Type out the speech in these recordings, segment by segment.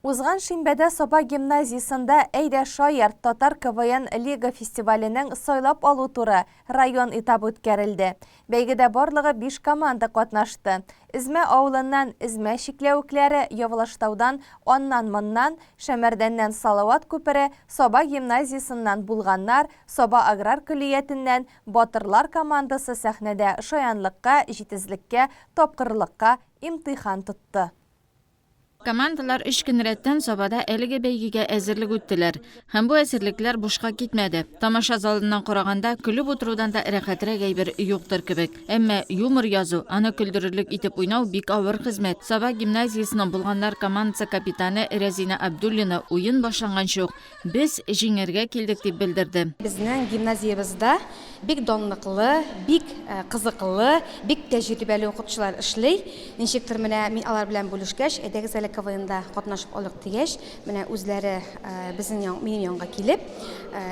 Узган шимбәдә Соба гимназиясында әйдә шайыр Татар КВН Лига фестиваленең сайлап алу туры район этабы үткәрелде. Бәйгедә барлыгы 5 команда катнашты. Измә авылыннан Измә шикләвекләре, Явылыштаудан, аннан-моннан, Шәмәрдәннән Салават күпере, Соба гимназиясыннан булганнар, Соба аграр көллиятеннән Батырлар командасы сәхнәдә шаянлыкка, җитезлеккә, тапкырлыкка имтихан тотты. Командалар 3 көн рәттән Собада әлеге бәйгегә әзерлек үттеләр. Һәм бу әзерлекләр бушка китмәде. Тамаша залыннан караганда көлүп утырудан да рәхәтрәк әйбер юктыр кебек. Әмма юмор язу, аны көлдерерлек итеп уйнау бик авыр хезмәт. Соба гимназиясының булганнар командасы капитаны Рәзина Абдуллина уен башланганчы ук без җиңәргә килдек дип белдерде. Безнең гимназиябызда бик данлыклы, бик кызыклы, бик тәҗрибәле укытучылар эшли. Ничектер менә мин алар белән бүлешкәч, әйдәгез әле КВНда катнашып алык дигәч, менә үзләре минем янга килеп,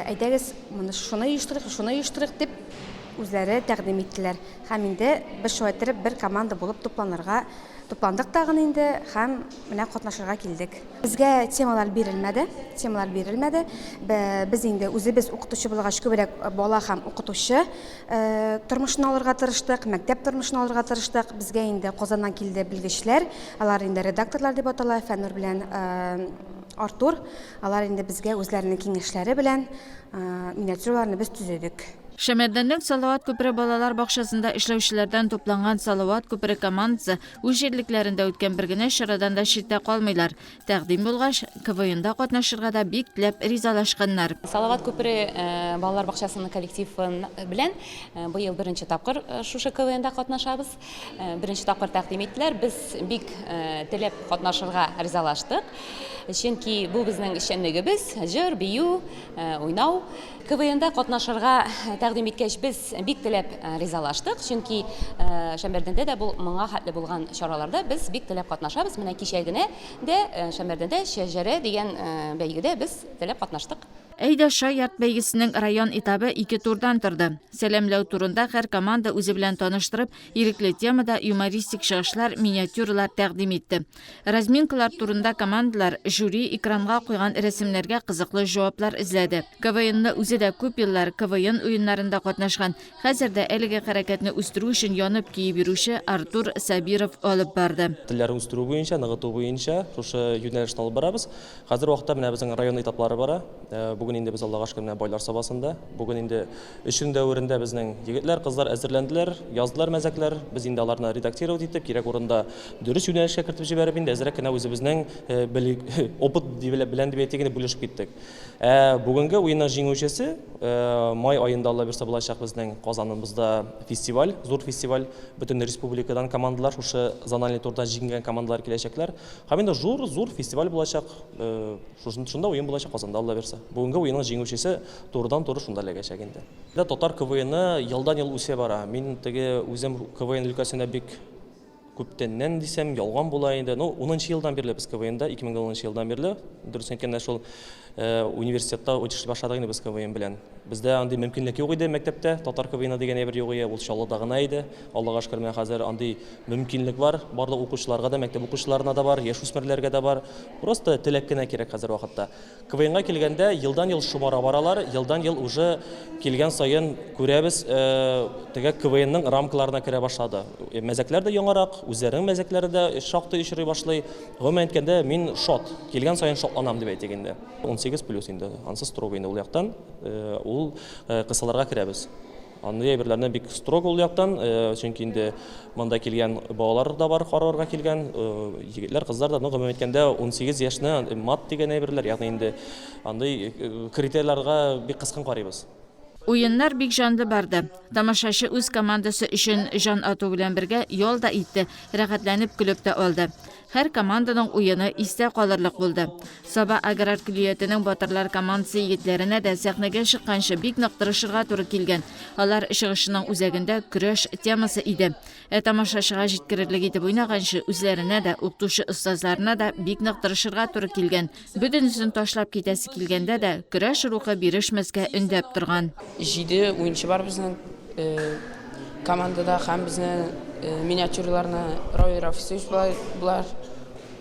әйдәгез моны шуны оештырыйк дип үзләре тәкъдим иттеләр. Һәм инде без шулай итеп бер команда булып тупландык тагын инде һәм менә катнашырга килдек. Безгә темалар бирелмәде. Без инде үзебез укытучы булгач күбрәк бала һәм укытучы тормышын алырга тырыштык, мәктәп тормышын алырга тырыштык. Безгә инде Казаннан килде белгечләр, алар инде редакторлар дип атала, Фәннур белән Артур. Алар инде безгә үзләренең киңәшләре белән миниатюраларны без төзедек. Шәмәрдәннең Салават күпере балалар бакчасында эшләүчеләрдән тупланган Салават күпере командасы үз җирлекләрендә үткән бер генә чарадан да читтә калмыйлар. Тәкъдим булгач, КВНда катнашырга да бик теләп ризалашканнар. Салават күпере балалар бакчасының коллективы белән быел беренче тапкыр шушы КВНда катнашабыз. Беренче тапкыр тәкъдим иттеләр. Без бик теләп катнашырга ризалаштык. Чөнки бу безнең эшчәнлегебез, җыр, бию, уйнау. КВНда катнашырга тәкъдим иткәч без бик теләп ризалаштык. Чөнки Шәмәрдәндә дә бу моңа хәтле булган чараларда без бик теләп катнашабыз. Менә кичә генә дә Шәмәрдәндә Шәҗәрә дигән бәйгедә без теләп катнаштык. Әйдә шайыр бәйгесенең район этабы 2 турдан торды. Сәламләү турында һәр команда үзе белән таныштырып, ирекле темада юмористик чыгышлар, миниатюралар тәкъдим итте. Разминкалар турында командалар жюри экранга куйган рәсемнәргә кызыклы җаваплар эзләде. КВНны үзе дә күп еллар КВН уеннарында катнашкан, хәзердә әлеге хәрәкәтне үстерү өчен янып киеп йөрүче Артур Сабиров алып барды. Телләрне үстерү буенча, ныгыту буенча шушы юнәлешне алып барабыз. Хәзер вакытта менә безнең район этаплары бара. Бүген инде без Аллага шөкер менә байлар сабасында. Бүген инде өчен дәверендә безнең егетләр, кызлар әзерләнделәр, яздылар мәзәкләр. Без инде аларны редактировать итеп, кирәк урында дөрес юнәлешкә кертеп җибәреп инде әзрәк кенә үзебезнең опыт белән дип әйтегез бүлешеп киттек. Бүгенге уенның җиңүчесе май аенда Алла бирсә булачак безнең Казаныбызда фестиваль, зур фестиваль, бөтен республикадан командалар, шушы зональный турда җиңгән командалар киләчәкләр. Һәм инде зур фестиваль булачак. Шунда уен булачак Казанда Алла бирсә. Бүгенге уенның җиңүчесе турыдан-туры шунда эләгәчәк инде. Татар КВНы елдан-ел үсә бара. Мин теге үзем КВН өлкәсендә бик күптәннән дисәм ялган була инде. 10нчы елдан бирле без КВНда, 2010 елдан бирле, дөрес әйткәндә шул университетта училище башладык инде без КВН белән. Бездә андый мөмкинлек юк иде мәктәптә, Татар КВНы дигән әйбер юк иде, ул Чаллыда гына иде. Аллага шөкер, менә хәзер андый мөмкинлек бар. Барлык укучыларга да, мәктәп укучыларына да бар, яшүсмерләргә дә бар. Просто теләк кенә кирәк хәзер вакытта. КВНга килгәндә елдан-ел шомара баралар, елдан-ел уже килгән саен күрәбез, теге КВНның рамкаларына керә башлады. Мәзәкләр дә яңарак, үзләренең мәзәкләре дә шактый очрый башлый. Гомумән әйткәндә мин килгән саен шатланам дип әйтик инде. 18+ инде, ансыз строго инде ул яктан, ул кысаларга керәбез. Аны әйберләрне бик строго ул яктан, чөнки инде монда килгән балалар да бар, карарга килгән, егетләр, кызлар да, гомумән әйткәндә 18 яшьне мат дигән әйберләр, ягъни инде андай критерийларга бик кыскын карыйбыз. Уеннар бик җанлы барды. Тамашачы үз командасы өчен җан ату белән бергә ял да итте, рәхәтләнеп көлеп тә алды. Һәр команданың уены истә калырлык булды. Соба аграр көллиятенең Батырлар командасы егетләренә дә сәхнәгә чыкканчы бик нык тырышырга туры килгән. Алар чыгышының үзәгендә көрәш темасы иде. Тамашачыга җиткерерлек итеп уйнаганчы үзләренә дә, укытучы остазларына да бик нык тырышырга туры килгән. Бөтенесен ташлап китәсе килгәндә дә көрәш рухы бирешмәскә өндәп торган. 7 уенчы бар безнең командада һәм безнең миниатюраларны Равил Рафисович булар.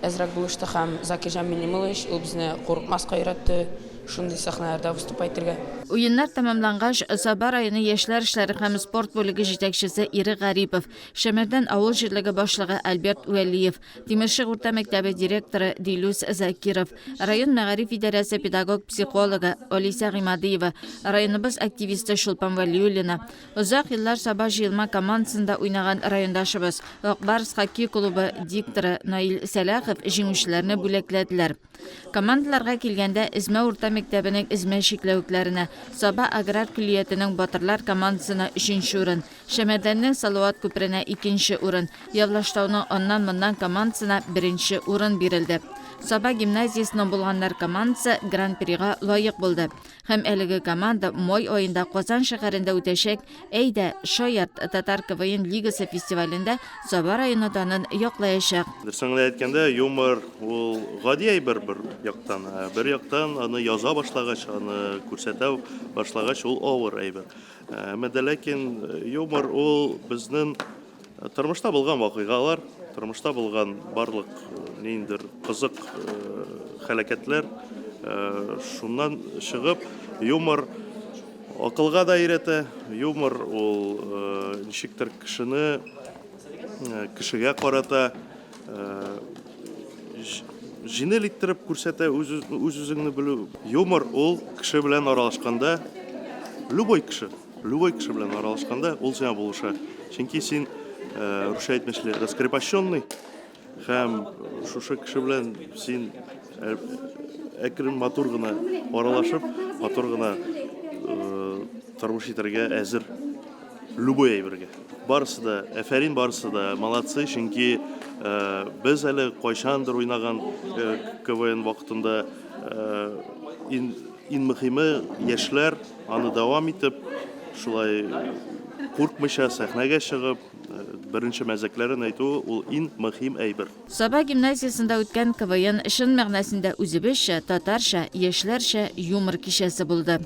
әзрәк булышты һәм Закирҗан Минимович ул безне курыкмаска өйрәтте, шундый сәхнәләрдә выступать итәргә. Уеннар тамамлангач, Саба районы яшьләр эшләре һәм спорт бүлеге җитәкчесе Ире Гарипов, Шәмәрдән авыл җирлеге башлыгы Альберт Уәлиев, Тимершик урта мәктәбе директоры Дилүс Закиров, район мәгариф идарәсе педагог-психологы Олиса Гыймадиева, районыбыз активисты Шулпан Вәлиуллина, озак еллар Саба җыелма командасында уйнаган райондашыбыз Акбарс хоккей клубы дикторы Наил Сәләхов җиңүчеләрне бүләкләделәр. Командаларга килгәндә Измә урта мәктәбенең Измә шикләвекләренә, Саба аграр күлиятенең Батырлар командасына 3нче урын, Шәмәдәннең Салават күперенә 2нче урын, Явлаштауның аннан-моннан командасына 1нче урын бирелде. Саба гимназиясының булганнар командасы Гран-прига лаек булды. Һәм әлеге команда май аенда Казан шәһәрендә үтәчәк Әйдә Шаярт татар КВН лигасы фестивалендә Саба районы данын яклаячак. Дөресен әйткәндә, юмор ул гади әйбер бер яктан. Бер яктан аны яза башлагач, аны күрсәтә башлагач ул авыр әйбер. Әмма ләкин юмор ул безнең тормышта булган вакыйгалар, тормышта булган барлык ниндер кызык хәрәкәтләр, шуннан чыгып, юмор акылга да өйрәтә, юмор ул ничектер кешегә карата җиңел иттереп күрсәтә, үз-үзеңне белү. Юмор ул кеше белән аралашканда, любой кеше белән аралашканда ул сиңа булыша. Чөнки син русча әйтмешле раскрепощенный һәм шушы кеше белән син әкрен матур гына аралашып, матур гына тормыш итәргә әзер любой әйбергә. Барысы да, әфәрин барысы да, молодцы, чөнки без әле кайчандыр уйнаган КВН вакытында иң мөһиме яшьләр аны дәвам итеп, шулай куркмыйча сәхнәгә чыгып, беренче мәзәкләрен әйтү ул иң мөһим әйбер. Саба гимназиясында үткән КВН шын мәгънәсендә үзебезчә, татарча, яшьләрчә юмор кичәсе булды.